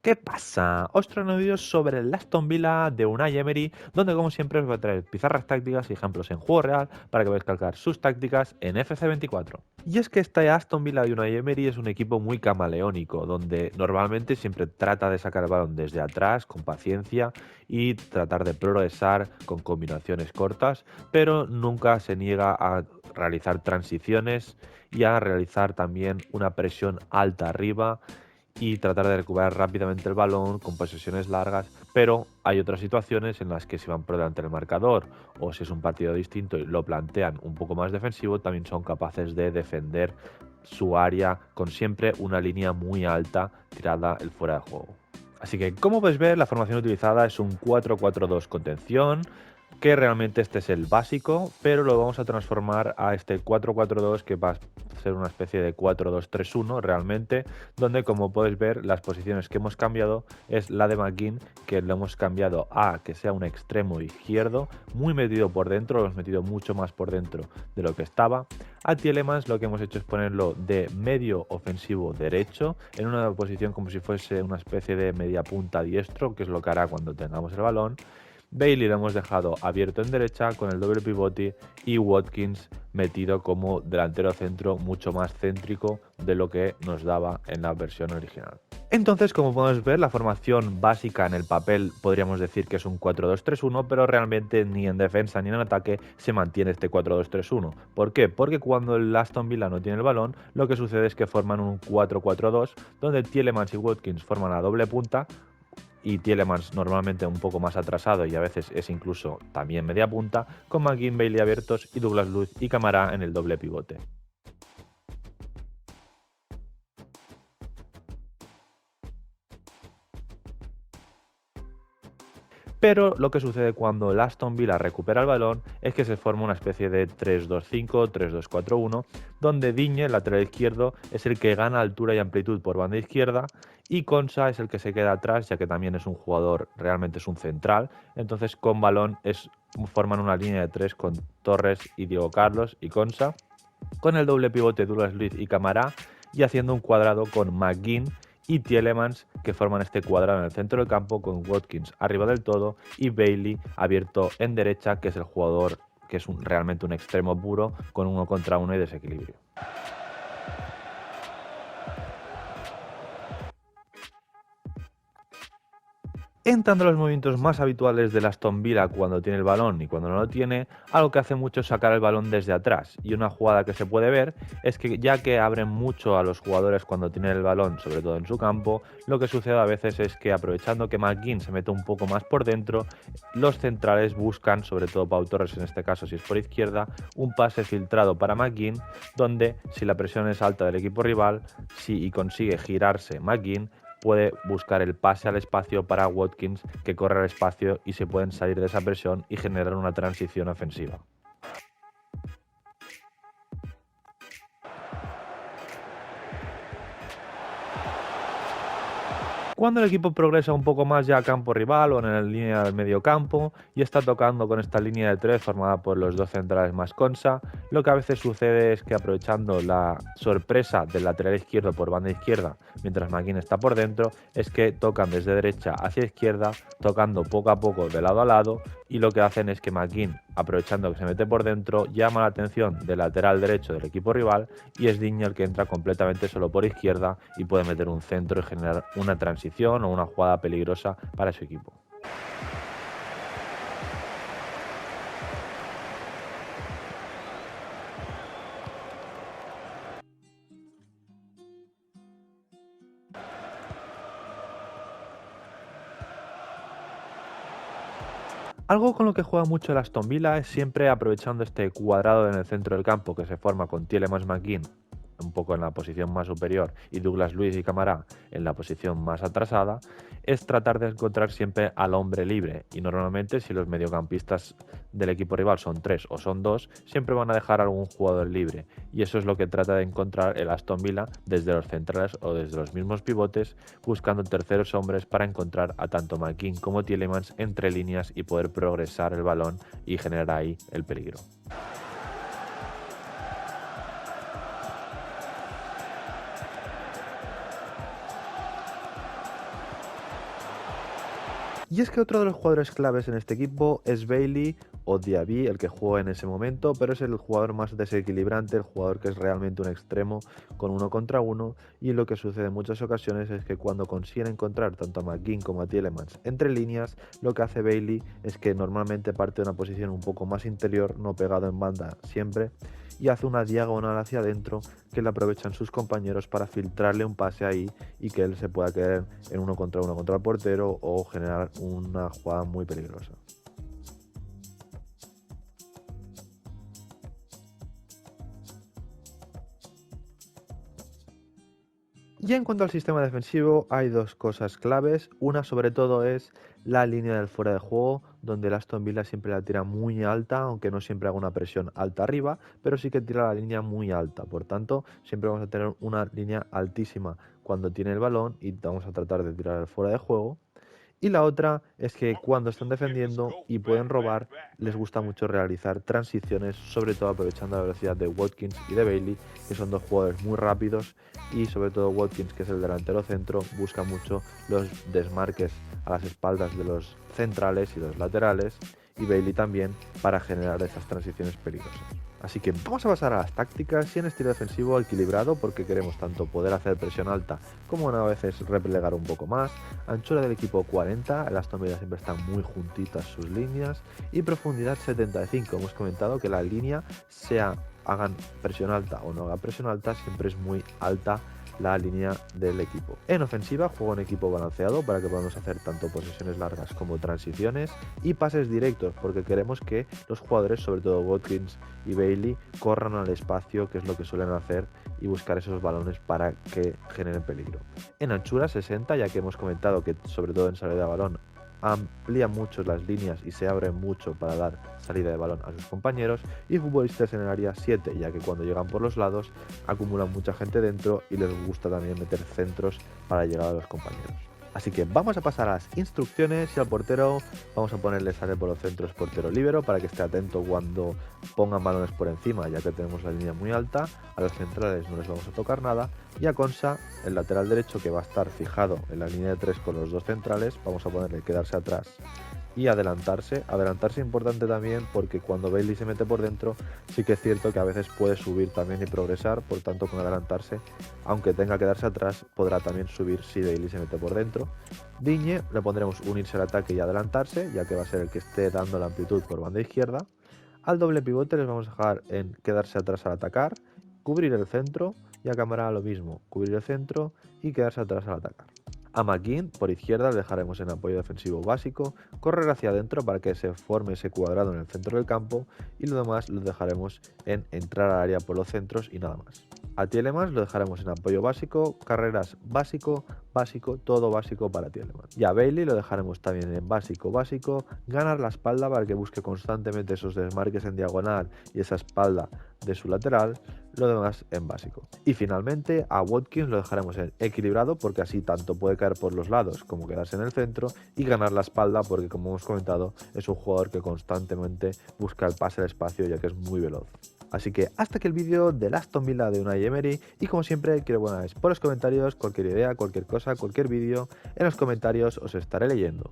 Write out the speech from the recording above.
¿Qué pasa? Os traigo un vídeo sobre el Aston Villa de Unai Emery, donde como siempre os voy a traer pizarras tácticas y ejemplos en juego real para que podáis calcar sus tácticas en FC24. Y es que este Aston Villa de Unai Emery es un equipo muy camaleónico, donde normalmente siempre trata de sacar el balón desde atrás con paciencia y tratar de progresar con combinaciones cortas, pero nunca se niega a realizar transiciones y a realizar también una presión alta arriba y tratar de recuperar rápidamente el balón con posesiones largas, pero hay otras situaciones en las que si van por delante del marcador o si es un partido distinto y lo plantean un poco más defensivo, también son capaces de defender su área con siempre una línea muy alta tirada el fuera de juego. Así que, como podéis ver, la formación utilizada es un 4-4-2 contención, que realmente este es el básico, pero lo vamos a transformar a este 4-4-2 que va a ser una especie de 4-2-3-1 realmente, donde como podéis ver las posiciones que hemos cambiado es la de McGinn, que lo hemos cambiado a que sea un extremo izquierdo, muy metido por dentro, lo hemos metido mucho más por dentro de lo que estaba. A Tielemans lo que hemos hecho es ponerlo de medio ofensivo derecho, en una posición como si fuese una especie de media punta diestro, que es lo que hará cuando tengamos el balón. Bailey lo hemos dejado abierto en derecha con el doble pivote y Watkins metido como delantero centro mucho más céntrico de lo que nos daba en la versión original. Entonces, como podemos ver, la formación básica en el papel podríamos decir que es un 4-2-3-1, pero realmente ni en defensa ni en ataque se mantiene este 4-2-3-1. ¿Por qué? Porque cuando el Aston Villa no tiene el balón, lo que sucede es que forman un 4-4-2, donde Tielemans y Watkins forman la doble punta, y Tielemans normalmente un poco más atrasado y a veces es incluso también media punta, con McGinn, Bailey abiertos y Douglas Luiz y Camará en el doble pivote. Pero lo que sucede cuando el Aston Villa recupera el balón es que se forma una especie de 3-2-5, 3-2-4-1, donde Digne, el lateral izquierdo, es el que gana altura y amplitud por banda izquierda y Konsa es el que se queda atrás, ya que también es un jugador, realmente es un central. Entonces con balón forman una línea de tres con Torres y Diego Carlos y Konsa, con el doble pivote Douglas Luiz y Camará, y haciendo un cuadrado con McGinn y Tielemans, que forman este cuadrado en el centro del campo con Watkins arriba del todo y Bailey abierto en derecha, que es el jugador que es realmente un extremo puro con 1 contra 1 y desequilibrio. Entrando a los movimientos más habituales del Aston Villa cuando tiene el balón y cuando no lo tiene, algo que hace mucho es sacar el balón desde atrás. Y una jugada que se puede ver es que ya que abren mucho a los jugadores cuando tienen el balón, sobre todo en su campo, lo que sucede a veces es que aprovechando que McGinn se mete un poco más por dentro, los centrales buscan, sobre todo Pau Torres en este caso si es por izquierda, un pase filtrado para McGinn, donde si la presión es alta del equipo rival, y consigue girarse McGinn, puede buscar el pase al espacio para Watkins, que corre al espacio y se pueden salir de esa presión y generar una transición ofensiva. Cuando el equipo progresa un poco más ya a campo rival o en la línea del medio campo y está tocando con esta línea de tres formada por los dos centrales más Konsa, lo que a veces sucede es que aprovechando la sorpresa del lateral izquierdo por banda izquierda, mientras McGinn está por dentro, es que tocan desde derecha hacia izquierda, tocando poco a poco de lado a lado, y lo que hacen es que McGinn, aprovechando que se mete por dentro, llama la atención del lateral derecho del equipo rival y es Digne el que entra completamente solo por izquierda y puede meter un centro y generar una transición o una jugada peligrosa para su equipo. Algo con lo que juega mucho el Aston Villa es siempre aprovechando este cuadrado en el centro del campo que se forma con Tielemans, McGinn un poco en la posición más superior y Douglas Luiz y Camará en la posición más atrasada, es tratar de encontrar siempre al hombre libre. Y normalmente si los mediocampistas del equipo rival son 3 o son 2, siempre van a dejar algún jugador libre. Y eso es lo que trata de encontrar el Aston Villa desde los centrales o desde los mismos pivotes, buscando terceros hombres para encontrar a tanto McGinn como Tielemans entre líneas y poder progresar el balón y generar ahí el peligro. Y es que otro de los jugadores claves en este equipo es Bailey o Diaby, el que juega en ese momento, pero es el jugador más desequilibrante, el jugador que es realmente un extremo con 1 contra 1, y lo que sucede en muchas ocasiones es que cuando consiguen encontrar tanto a McGinn como a Tielemans entre líneas, lo que hace Bailey es que normalmente parte de una posición un poco más interior, no pegado en banda siempre, y hace una diagonal hacia adentro que le aprovechan sus compañeros para filtrarle un pase ahí y que él se pueda quedar en 1 contra 1 contra el portero o generar una jugada muy peligrosa. Y en cuanto al sistema defensivo, hay dos cosas claves. Una sobre todo es la línea del fuera de juego, donde el Aston Villa siempre la tira muy alta, aunque no siempre haga una presión alta arriba, pero sí que tira la línea muy alta. Por tanto, siempre vamos a tener una línea altísima cuando tiene el balón y vamos a tratar de tirar el fuera de juego. Y la otra es que cuando están defendiendo y pueden robar, les gusta mucho realizar transiciones, sobre todo aprovechando la velocidad de Watkins y de Bailey, que son dos jugadores muy rápidos, y sobre todo Watkins, que es el delantero centro, busca mucho los desmarques a las espaldas de los centrales y los laterales, y Bailey también, para generar esas transiciones peligrosas. Así que vamos a pasar a las tácticas y en estilo defensivo equilibrado, porque queremos tanto poder hacer presión alta como a veces replegar un poco más. Anchura del equipo 40, el Aston Villa siempre está muy juntitas sus líneas, y profundidad 75. Hemos comentado que la línea, sea hagan presión alta o no hagan presión alta, siempre es muy alta la línea del equipo. En ofensiva juega un equipo balanceado para que podamos hacer tanto posesiones largas como transiciones y pases directos, porque queremos que los jugadores, sobre todo Watkins y Bailey, corran al espacio, que es lo que suelen hacer, y buscar esos balones para que generen peligro. En anchura 60, ya que hemos comentado que sobre todo en salida de balón amplían mucho las líneas y se abren mucho para dar salida de balón a sus compañeros, y futbolistas en el área 7, ya que cuando llegan por los lados acumulan mucha gente dentro y les gusta también meter centros para llegar a los compañeros. Así que vamos a pasar a las instrucciones y al portero vamos a ponerle sale por los centros portero líbero para que esté atento cuando pongan balones por encima, ya que tenemos la línea muy alta. A los centrales no les vamos a tocar nada, y a Konsa, el lateral derecho, que va a estar fijado en la línea de 3 con los dos centrales, vamos a ponerle quedarse atrás y adelantarse. Adelantarse importante también, porque cuando Bailey se mete por dentro sí que es cierto que a veces puede subir también y progresar, por tanto con adelantarse, aunque tenga que quedarse atrás, podrá también subir si Bailey se mete por dentro. Digne le pondremos unirse al ataque y adelantarse, ya que va a ser el que esté dando la amplitud por banda izquierda. Al doble pivote les vamos a dejar en quedarse atrás al atacar, cubrir el centro, y a Cámara lo mismo, cubrir el centro y quedarse atrás al atacar. A McGinn por izquierda le dejaremos en apoyo defensivo básico, correr hacia adentro para que se forme ese cuadrado en el centro del campo, y lo demás lo dejaremos en entrar al área por los centros y nada más. A Tielemans lo dejaremos en apoyo básico, carreras básico, básico, todo básico para Tielemans. Y a Bailey lo dejaremos también en básico, básico, ganar la espalda para que busque constantemente esos desmarques en diagonal y esa espalda de su lateral, lo demás en básico. Y finalmente a Watkins lo dejaremos en equilibrado, porque así tanto puede caer por los lados como quedarse en el centro, y ganar la espalda porque, como hemos comentado, es un jugador que constantemente busca el pase al espacio, ya que es muy veloz. Así que hasta aquí el vídeo del Aston Villa de Unai Emery, y como siempre quiero que ponáis por los comentarios cualquier idea, cualquier cosa, cualquier vídeo, en los comentarios os estaré leyendo.